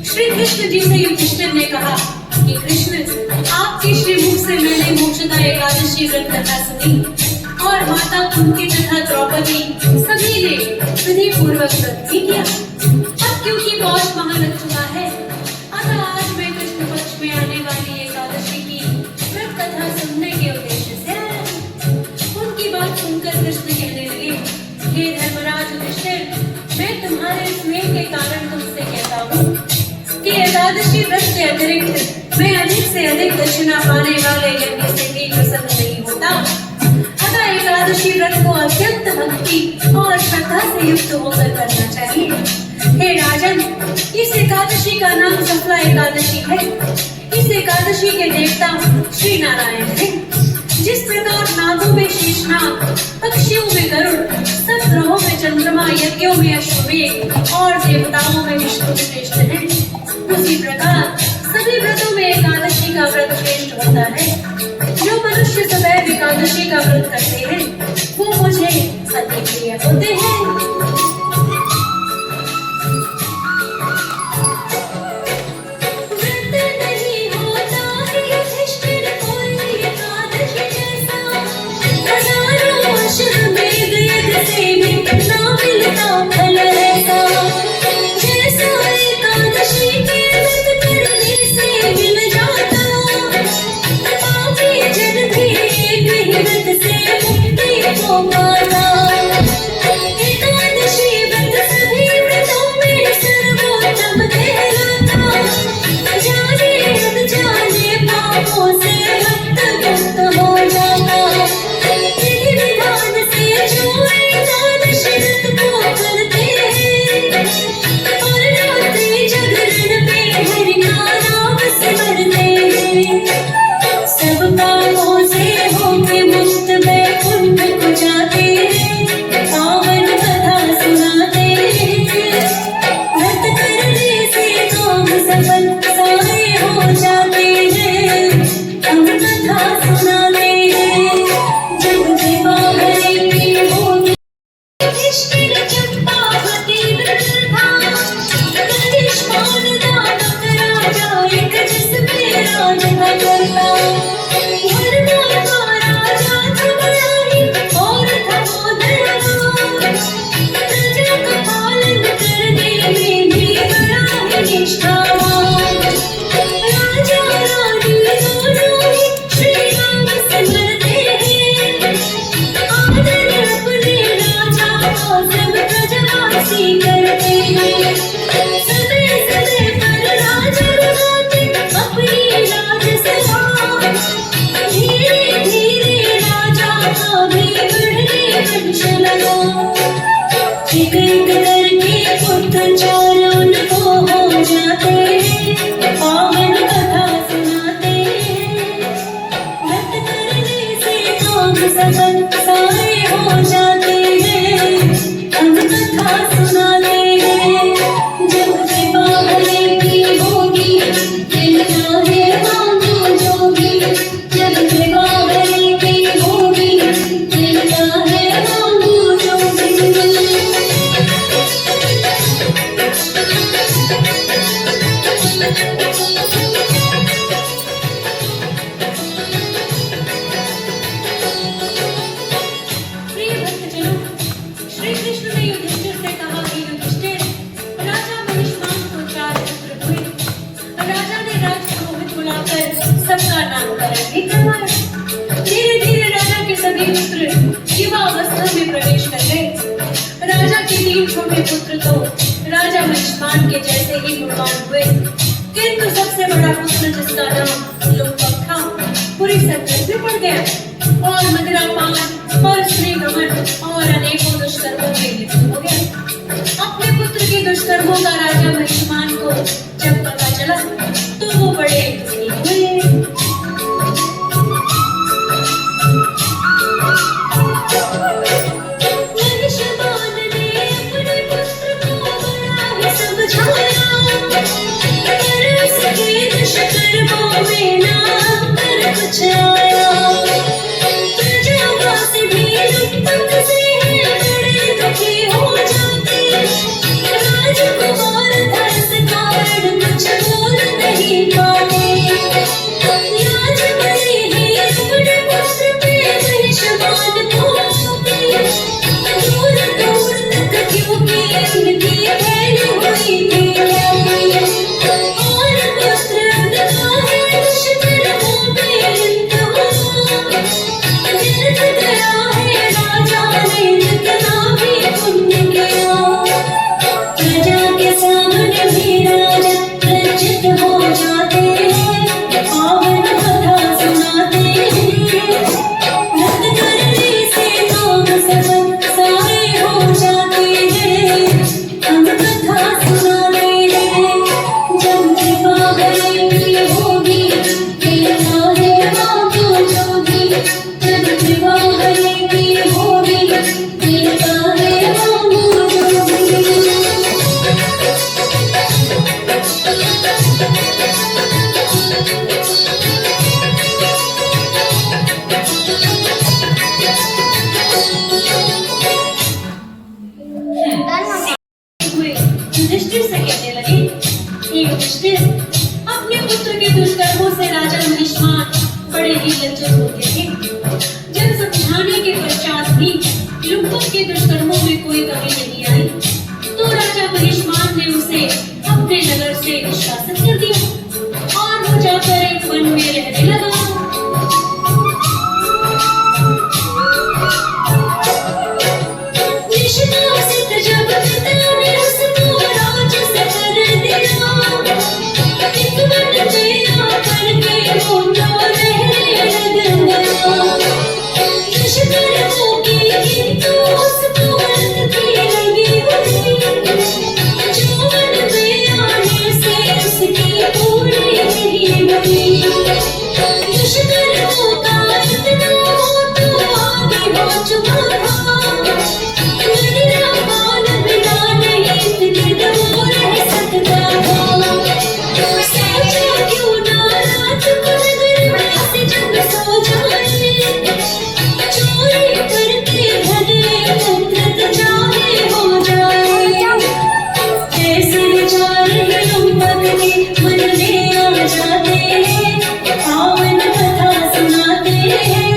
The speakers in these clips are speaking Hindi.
श्री कृष्ण जी से युधिष्ठिर ने कहा कि कृष्ण, आपके श्रीमुख से मैंने मोक्षदा एकादशी व्रत कथा सुनी और माता कुंती तथा द्रौपदी सभी ने विधि पूर्वक व्रत भी किया। अब क्योंकि बहुत माह लग चुका है, अतः आज मैं कृष्ण पक्ष में आने वाली एकादशी की व्रत कथा सुनने के उद्देश्य से आया हूँ। उनकी बात सुनकर कृष्ण कहने लगे, हे धर्मराज युधिष्ठिर, मैं तुम्हारे स्नेह के कारण तुमसे कहता हूँ कि एकादशी व्रत के अतिरिक्त मैं अधिक से अधिक दक्षिणा पाने वाले यज्ञ से भी प्रसन्न नहीं होता। अतः एकादशी व्रत को अत्यंत भक्ति और श्रद्धा से युक्त होकर करना चाहिए। हे राजन, इस एकादशी का नाम सफला एकादशी है। इस एकादशी के देवता श्री नारायण हैं। जिस प्रकार नागों में शेषनाग, पक्षियों में गरुड़, सब ग्रहों में चंद्रमा, यज्ञों में अश्वमेध और देवताओं में विष्णु श्रेष्ठ हैं, उसी प्रकार सभी व्रतों में एकादशी का व्रत श्रेष्ठ होता है। जो मनुष्य सदैव एकादशी का व्रत करते हैं वो मुझे अति प्रिय होते हैं। छोटे पुत्र तो राजा महिष्मान के जैसे ही गुणवान हुए, किंतु सबसे बड़ा पुत्र जिसका नाम लोकपक था पूरी संकट में पड़ गया और मदिरापान और स्त्री गमन और अनेकों दुष्कर्मों में लिप्त हो गया। अपने पुत्र के दुष्कर्मों का राजा महिष्मान को जब पता चला तो वो बड़े दुखी हुए। राजकुमार में कोई कमी नहीं आई तो राजा महिष्मान ने उसे अपने नगर से निष्कासित कर दिया और वो जाकर एक वन में रहने लगा। निष्कासित जब पिता ने उसको राज्य से कर दिया, एक वन में आकर के वो तो रहने लग गया। दुष्कर्मों की किंतु उसको मौत की लगी हुई, जो वन में आने से उसकी पूरी नहीं हुई। दुष्कर्मों का इतना हो तो आगे हो चुका था, मेरा बाल बिना नहीं इतने दूर रह सकता था। सोचा क्यों ना रात को नगर में से जब सो जाए, चोरी करके भले मुक्त जाने हो जाए। ऐसे विचार हिम्मत के मन में आ जाते हैं, पावन कथा सुनाते हैं।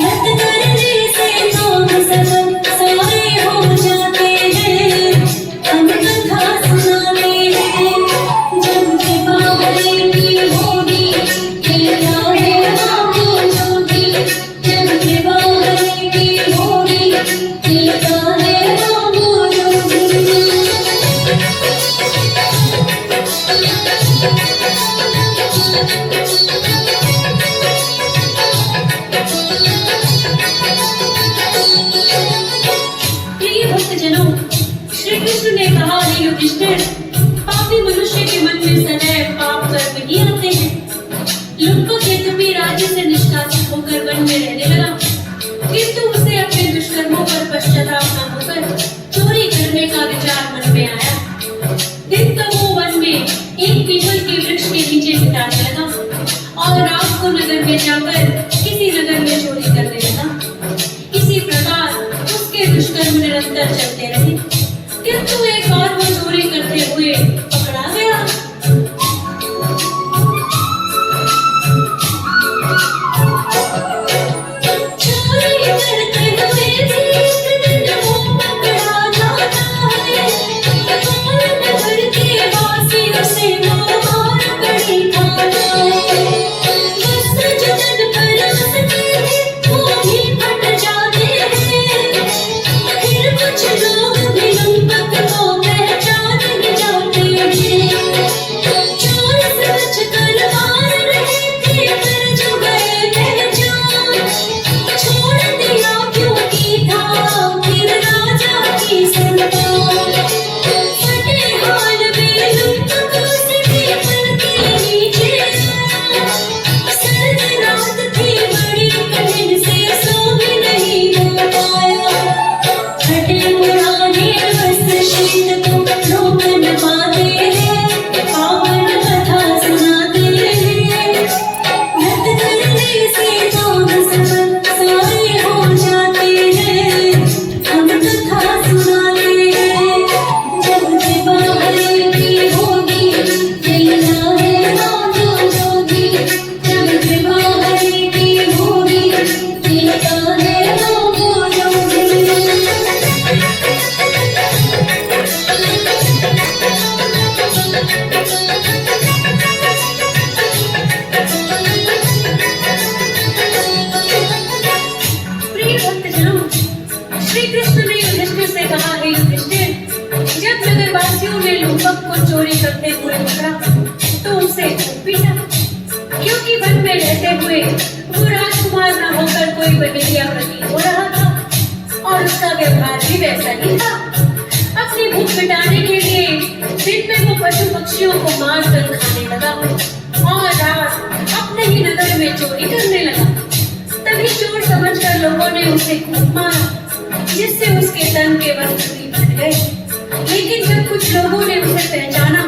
मत करने से लोग सब सारे हो जाते हैं, हम कथा सुनाते हैं। जब दीपावली की होगी क्या है आपको जोगी, जब दीपावली की होगी क्या है आपको जोगी। प्रिय भक्तजनों, श्री कृष्ण ने कहा, हे युधिष्ठिर, पापी मनुष्य के मन में सदैव पाप कर्म ही आते हैं। लुब्धक यद्यपि राज्य से निष्कासित होकर वन में रहने लगा, किंतु उसे अपने दुष्कर्मों पर पश्चाताप न होकर चोरी करने का विचार मन में आया। दिन तो वो वन में एक पीपल के वृक्ष के नीचे बिताने लगा और रात को नगर में जाकर किसी नगर में चोरी करने लगा। इसी प्रकार उसके दुष्कर्म निरंतर चलते रहे, किंतु एक बार वो चोरी करते हुए पकड़ा गया। चोरी करते हुए भी एक दिन वो पकड़ा जाता है, और नगर के वासियों से मार पड़ी खाना है। वस्त्र जो तन पर आसते हैं वो भी फट जाते हैं, फिर कुछ लोग भी लुब्धक को पहचान नहीं जाते हैं। चोर से बचकर मार रहे थे पर जो गए पहचान, छोड़ दिया क्योंकि था फिर राजा की संतान। फटे हाल में लुब्धक उस पीपल के नीचे आया, सर्द रात थी बड़ी कठिन से सो भी नहीं हो पाया। फटे पुराने वस्त्र शीत को रोक न पाते हैं, पावन कथा सुनाते हैं। व्रत करने से लोग सब सारे हो जाते हैं, हम कथा सुनाते हैं। जब दीपावली की होगी क्या है आपको जोगी, जब दीपावली की होगी क्या है आपको जोगी। प्रिय भक्तजनों, श्री कृष्ण ने युधिष्ठिर से कहा, हे युधिष्ठिर, जब नगरवासियों ने लुब्धक को चोरी करते हुए पकड़ा तो उसे खूब पीटा, क्योंकि वन में रहते हुए वो राजकुमार न होकर कोई बहेलिया प्रतीत हो रहा था और उसका व्यवहार भी वैसा ही था। अपनी भूख मिटाने के लिए दिन में वो पशु पक्षियों को मार कर खाने लगा और रात अपने ही नगर में चोरी करने लगा। तभी चोर समझकर लोगों ने उसे खूब मारा, जिससे उसके तन के वस्त्र भी फट गए। लेकिन जब कुछ लोगों ने उसे पहचाना